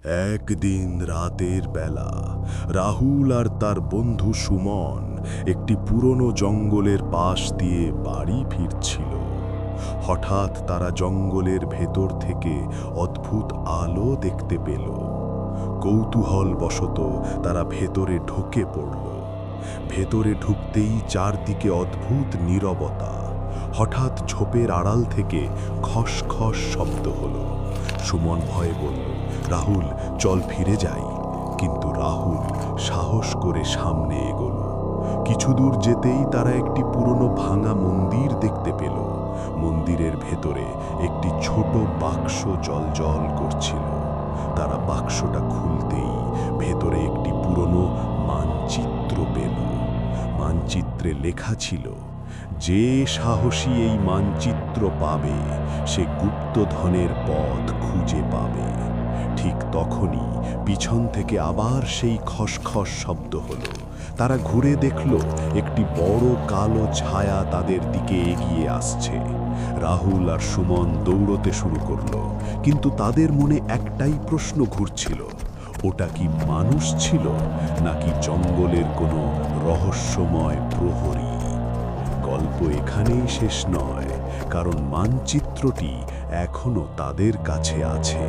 একদিন রাতের বেলা রাহুল আর তার বন্ধু সুমন একটি পুরনো জঙ্গলের পাশ দিয়ে বাড়ি ফিরছিল। হঠাৎ তারা জঙ্গলের ভেতর থেকে অদ্ভুত আলো দেখতে পেল। কৌতূহলবশত তারা ভেতরে ঢুকে পড়ল। ভেতরে ঢুকতেই চারদিকে অদ্ভুত নীরবতা। হঠাৎ ঝোপের আড়াল থেকে খসখস শব্দ হলো। সুমন ভয়ে বলল, রাহুল চল ফিরে যাই। কিন্তু রাহুল সাহস করে সামনে এগোল। কিছু দূর যেতেই তারা একটি পুরনো ভাঙা মন্দির দেখতে পেল। মন্দিরের ভেতরে একটি ছোট বাক্স জ্বলজ্বল করছিল। তারা বাক্সটা খুলতেই ভেতরে একটি পুরনো মানচিত্র পেল। মানচিত্রে লেখা ছিল, যে সাহসী এই মানচিত্র পাবে সে গুপ্তধনের পথ খুঁজে পাবে। ঠিক তখনই পিছন থেকে আবার সেই খসখস শব্দ হলো। তারা ঘুরে দেখল একটি বড় কালো ছায়া তাদের দিকে এগিয়ে আসছে। রাহুল আর সুমন দৌড়তে শুরু করলো, কিন্তু তাদের মনে একটাই প্রশ্ন ঘুরছিল, ওটা কি মানুষ ছিল নাকি জঙ্গলের কোনো রহস্যময় প্রহরী? গল্প এখানেই শেষ নয়, কারণ মানচিত্রটি এখনো তাদের কাছে আছে।